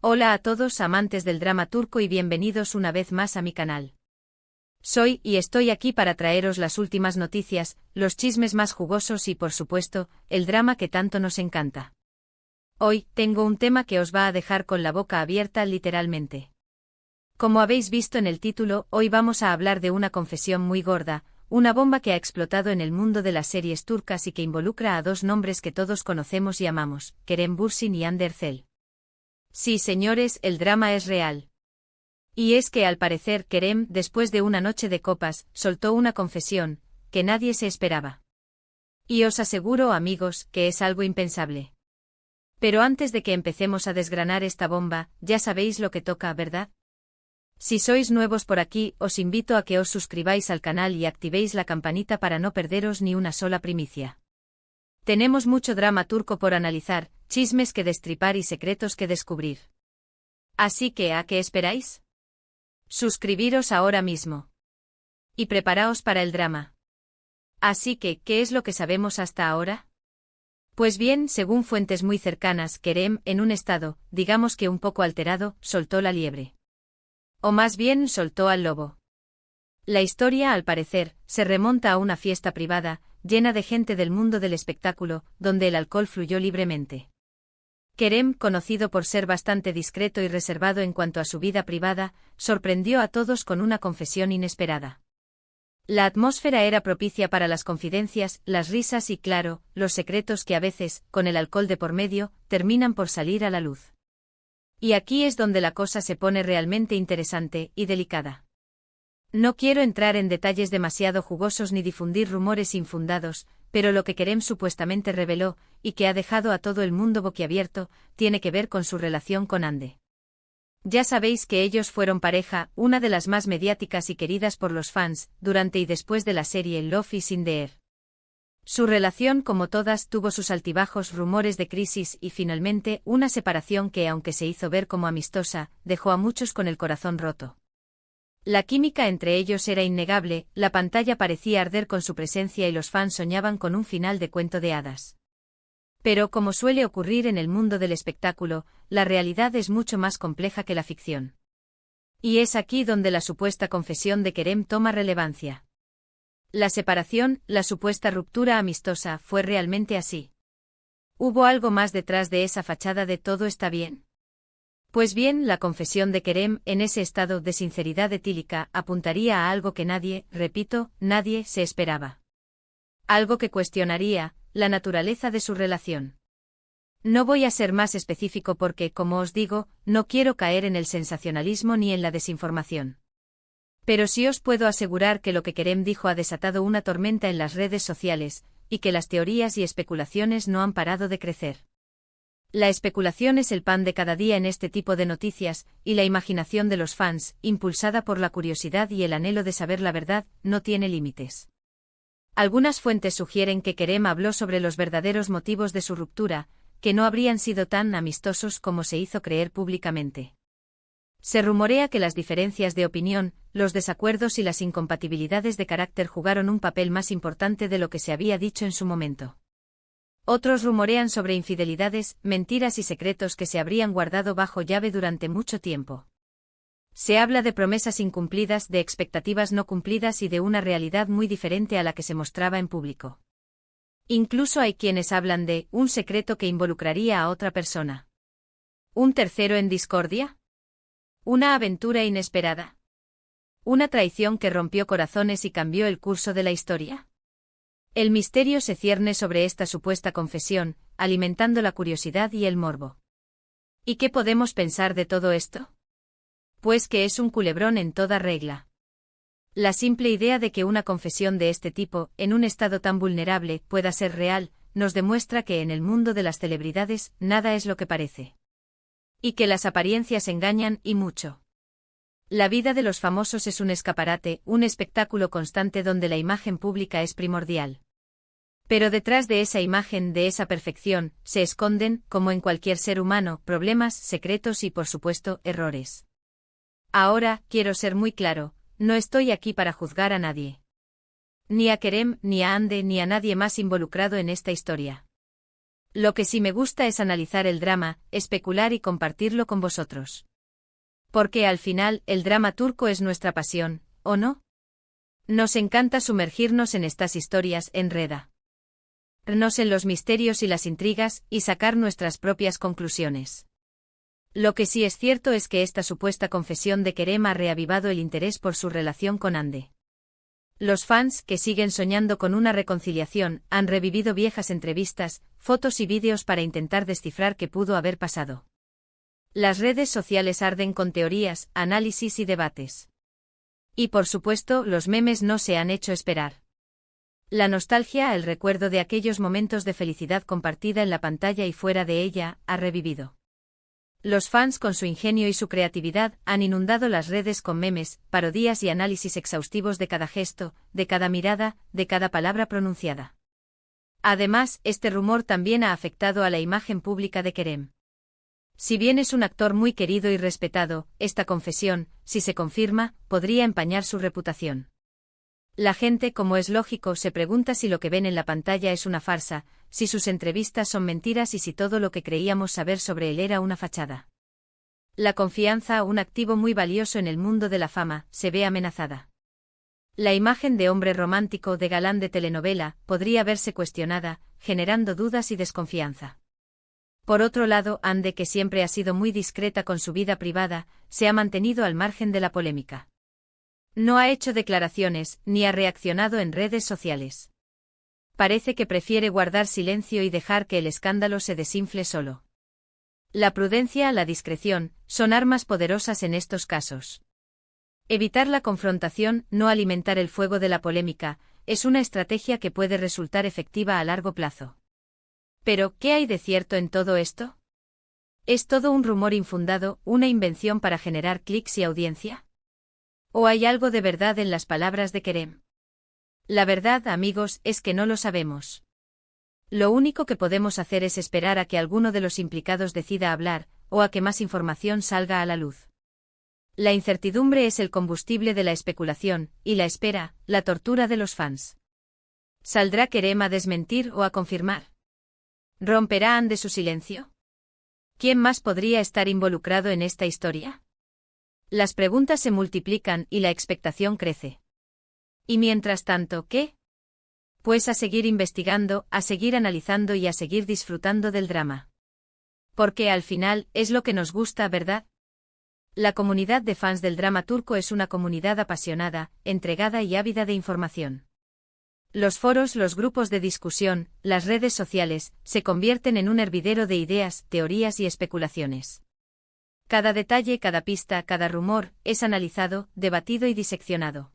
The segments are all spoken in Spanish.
Hola a todos amantes del drama turco y bienvenidos una vez más a mi canal. Soy y estoy aquí para traeros las últimas noticias, los chismes más jugosos y por supuesto, el drama que tanto nos encanta. Hoy, tengo un tema que os va a dejar con la boca abierta literalmente. Como habéis visto en el título, hoy vamos a hablar de una confesión muy gorda, una bomba que ha explotado en el mundo de las series turcas y que involucra a dos nombres que todos conocemos y amamos, Kerem Bürsin y Hande Erçel. Sí, señores, el drama es real. Y es que al parecer Kerem, después de una noche de copas, soltó una confesión, que nadie se esperaba. Y os aseguro, amigos, que es algo impensable. Pero antes de que empecemos a desgranar esta bomba, ya sabéis lo que toca, ¿verdad? Si sois nuevos por aquí, os invito a que os suscribáis al canal y activéis la campanita para no perderos ni una sola primicia. Tenemos mucho drama turco por analizar, chismes que destripar y secretos que descubrir. Así que, ¿a qué esperáis? Suscribiros ahora mismo. Y preparaos para el drama. Así que, ¿qué es lo que sabemos hasta ahora? Pues bien, según fuentes muy cercanas, Kerem, en un estado, digamos que un poco alterado, soltó la liebre. O más bien, soltó al lobo. La historia, al parecer, se remonta a una fiesta privada, llena de gente del mundo del espectáculo, donde el alcohol fluyó libremente. Kerem, conocido por ser bastante discreto y reservado en cuanto a su vida privada, sorprendió a todos con una confesión inesperada. La atmósfera era propicia para las confidencias, las risas y, claro, los secretos que a veces, con el alcohol de por medio, terminan por salir a la luz. Y aquí es donde la cosa se pone realmente interesante y delicada. No quiero entrar en detalles demasiado jugosos ni difundir rumores infundados, pero lo que Kerem supuestamente reveló, y que ha dejado a todo el mundo boquiabierto, tiene que ver con su relación con Hande. Ya sabéis que ellos fueron pareja, una de las más mediáticas y queridas por los fans, durante y después de la serie Love is in the Air. Su relación, como todas, tuvo sus altibajos, rumores de crisis y finalmente una separación que, aunque se hizo ver como amistosa, dejó a muchos con el corazón roto. La química entre ellos era innegable, la pantalla parecía arder con su presencia y los fans soñaban con un final de cuento de hadas. Pero, como suele ocurrir en el mundo del espectáculo, la realidad es mucho más compleja que la ficción. Y es aquí donde la supuesta confesión de Kerem toma relevancia. La separación, la supuesta ruptura amistosa, ¿fue realmente así? ¿Hubo algo más detrás de esa fachada de todo está bien? Pues bien, la confesión de Kerem, en ese estado de sinceridad etílica, apuntaría a algo que nadie, repito, nadie se esperaba. Algo que cuestionaría la naturaleza de su relación. No voy a ser más específico porque, como os digo, no quiero caer en el sensacionalismo ni en la desinformación. Pero sí os puedo asegurar que lo que Kerem dijo ha desatado una tormenta en las redes sociales, y que las teorías y especulaciones no han parado de crecer. La especulación es el pan de cada día en este tipo de noticias, y la imaginación de los fans, impulsada por la curiosidad y el anhelo de saber la verdad, no tiene límites. Algunas fuentes sugieren que Kerem habló sobre los verdaderos motivos de su ruptura, que no habrían sido tan amistosos como se hizo creer públicamente. Se rumorea que las diferencias de opinión, los desacuerdos y las incompatibilidades de carácter jugaron un papel más importante de lo que se había dicho en su momento. Otros rumorean sobre infidelidades, mentiras y secretos que se habrían guardado bajo llave durante mucho tiempo. Se habla de promesas incumplidas, de expectativas no cumplidas y de una realidad muy diferente a la que se mostraba en público. Incluso hay quienes hablan de un secreto que involucraría a otra persona. ¿Un tercero en discordia? ¿Una aventura inesperada? ¿Una traición que rompió corazones y cambió el curso de la historia? El misterio se cierne sobre esta supuesta confesión, alimentando la curiosidad y el morbo. ¿Y qué podemos pensar de todo esto? Pues que es un culebrón en toda regla. La simple idea de que una confesión de este tipo, en un estado tan vulnerable, pueda ser real, nos demuestra que en el mundo de las celebridades, nada es lo que parece. Y que las apariencias engañan, y mucho. La vida de los famosos es un escaparate, un espectáculo constante donde la imagen pública es primordial. Pero detrás de esa imagen, de esa perfección, se esconden, como en cualquier ser humano, problemas, secretos y, por supuesto, errores. Ahora, quiero ser muy claro, no estoy aquí para juzgar a nadie. Ni a Kerem, ni a Hande, ni a nadie más involucrado en esta historia. Lo que sí me gusta es analizar el drama, especular y compartirlo con vosotros. Porque al final, el drama turco es nuestra pasión, ¿o no? Nos encanta sumergirnos en estas historias, enredarnos en los misterios y las intrigas, y sacar nuestras propias conclusiones. Lo que sí es cierto es que esta supuesta confesión de Kerem ha reavivado el interés por su relación con Hande. Los fans, que siguen soñando con una reconciliación, han revivido viejas entrevistas, fotos y vídeos para intentar descifrar qué pudo haber pasado. Las redes sociales arden con teorías, análisis y debates. Y por supuesto, los memes no se han hecho esperar. La nostalgia, el recuerdo de aquellos momentos de felicidad compartida en la pantalla y fuera de ella, ha revivido. Los fans, con su ingenio y su creatividad, han inundado las redes con memes, parodias y análisis exhaustivos de cada gesto, de cada mirada, de cada palabra pronunciada. Además, este rumor también ha afectado a la imagen pública de Kerem. Si bien es un actor muy querido y respetado, esta confesión, si se confirma, podría empañar su reputación. La gente, como es lógico, se pregunta si lo que ven en la pantalla es una farsa, si sus entrevistas son mentiras y si todo lo que creíamos saber sobre él era una fachada. La confianza, un activo muy valioso en el mundo de la fama, se ve amenazada. La imagen de hombre romántico, de galán de telenovela, podría verse cuestionada, generando dudas y desconfianza. Por otro lado, Hande, que siempre ha sido muy discreta con su vida privada, se ha mantenido al margen de la polémica. No ha hecho declaraciones, ni ha reaccionado en redes sociales. Parece que prefiere guardar silencio y dejar que el escándalo se desinfle solo. La prudencia, la discreción, son armas poderosas en estos casos. Evitar la confrontación, no alimentar el fuego de la polémica, es una estrategia que puede resultar efectiva a largo plazo. Pero, ¿qué hay de cierto en todo esto? ¿Es todo un rumor infundado, una invención para generar clics y audiencia? ¿O hay algo de verdad en las palabras de Kerem? La verdad, amigos, es que no lo sabemos. Lo único que podemos hacer es esperar a que alguno de los implicados decida hablar, o a que más información salga a la luz. La incertidumbre es el combustible de la especulación, y la espera, la tortura de los fans. ¿Saldrá Kerem a desmentir o a confirmar? ¿Romperá Hande su silencio? ¿Quién más podría estar involucrado en esta historia? Las preguntas se multiplican y la expectación crece. Y mientras tanto, ¿qué? Pues a seguir investigando, a seguir analizando y a seguir disfrutando del drama. Porque al final, es lo que nos gusta, ¿verdad? La comunidad de fans del drama turco es una comunidad apasionada, entregada y ávida de información. Los foros, los grupos de discusión, las redes sociales, se convierten en un hervidero de ideas, teorías y especulaciones. Cada detalle, cada pista, cada rumor, es analizado, debatido y diseccionado.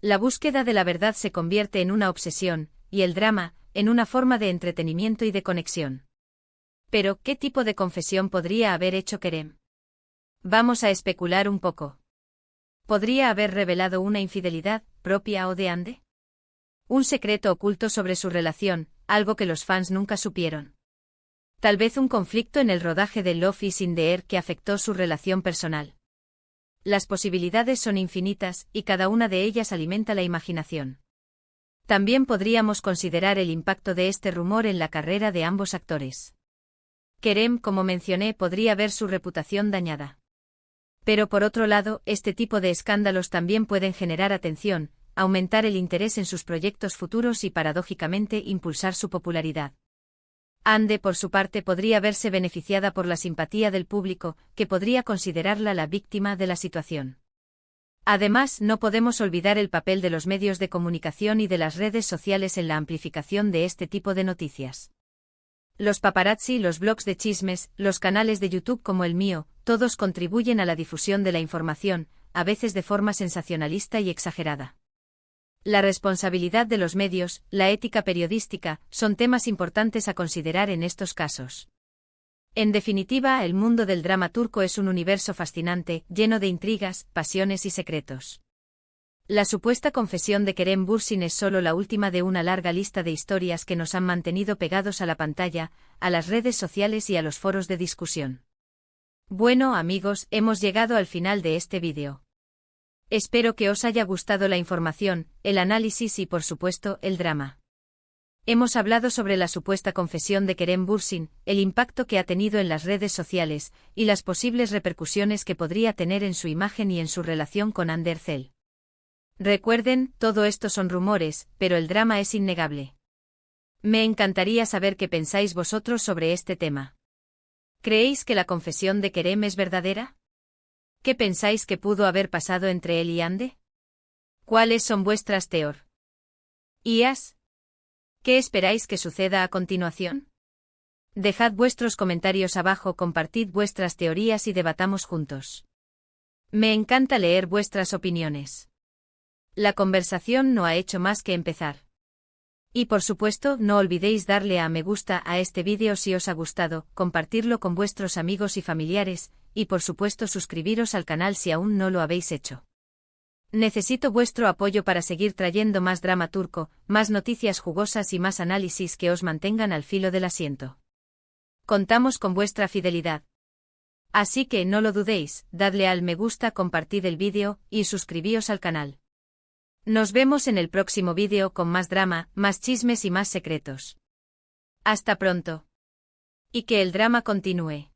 La búsqueda de la verdad se convierte en una obsesión, y el drama, en una forma de entretenimiento y de conexión. Pero, ¿qué tipo de confesión podría haber hecho Kerem? Vamos a especular un poco. ¿Podría haber revelado una infidelidad, propia o de Hande? Un secreto oculto sobre su relación, algo que los fans nunca supieron. Tal vez un conflicto en el rodaje de Love is in the Air que afectó su relación personal. Las posibilidades son infinitas, y cada una de ellas alimenta la imaginación. También podríamos considerar el impacto de este rumor en la carrera de ambos actores. Kerem, como mencioné, podría ver su reputación dañada. Pero por otro lado, este tipo de escándalos también pueden generar atención, aumentar el interés en sus proyectos futuros y paradójicamente impulsar su popularidad. Hande, por su parte, podría verse beneficiada por la simpatía del público, que podría considerarla la víctima de la situación. Además, no podemos olvidar el papel de los medios de comunicación y de las redes sociales en la amplificación de este tipo de noticias. Los paparazzi, los blogs de chismes, los canales de YouTube como el mío, todos contribuyen a la difusión de la información, a veces de forma sensacionalista y exagerada. La responsabilidad de los medios, la ética periodística, son temas importantes a considerar en estos casos. En definitiva, el mundo del drama turco es un universo fascinante, lleno de intrigas, pasiones y secretos. La supuesta confesión de Kerem Bürsin es solo la última de una larga lista de historias que nos han mantenido pegados a la pantalla, a las redes sociales y a los foros de discusión. Bueno, amigos, hemos llegado al final de este vídeo. Espero que os haya gustado la información, el análisis y por supuesto, el drama. Hemos hablado sobre la supuesta confesión de Kerem Bürsin, el impacto que ha tenido en las redes sociales, y las posibles repercusiones que podría tener en su imagen y en su relación con Hande Erçel. Recuerden, todo esto son rumores, pero el drama es innegable. Me encantaría saber qué pensáis vosotros sobre este tema. ¿Creéis que la confesión de Kerem es verdadera? ¿Qué pensáis que pudo haber pasado entre él y Hande? ¿Cuáles son vuestras teorías? ¿Qué esperáis que suceda a continuación? Dejad vuestros comentarios abajo, compartid vuestras teorías y debatamos juntos. Me encanta leer vuestras opiniones. La conversación no ha hecho más que empezar. Y por supuesto, no olvidéis darle a me gusta a este vídeo si os ha gustado, compartirlo con vuestros amigos y familiares, y por supuesto suscribiros al canal si aún no lo habéis hecho. Necesito vuestro apoyo para seguir trayendo más drama turco, más noticias jugosas y más análisis que os mantengan al filo del asiento. Contamos con vuestra fidelidad. Así que no lo dudéis, dadle al me gusta, compartid el vídeo, y suscribíos al canal. Nos vemos en el próximo vídeo con más drama, más chismes y más secretos. Hasta pronto. Y que el drama continúe.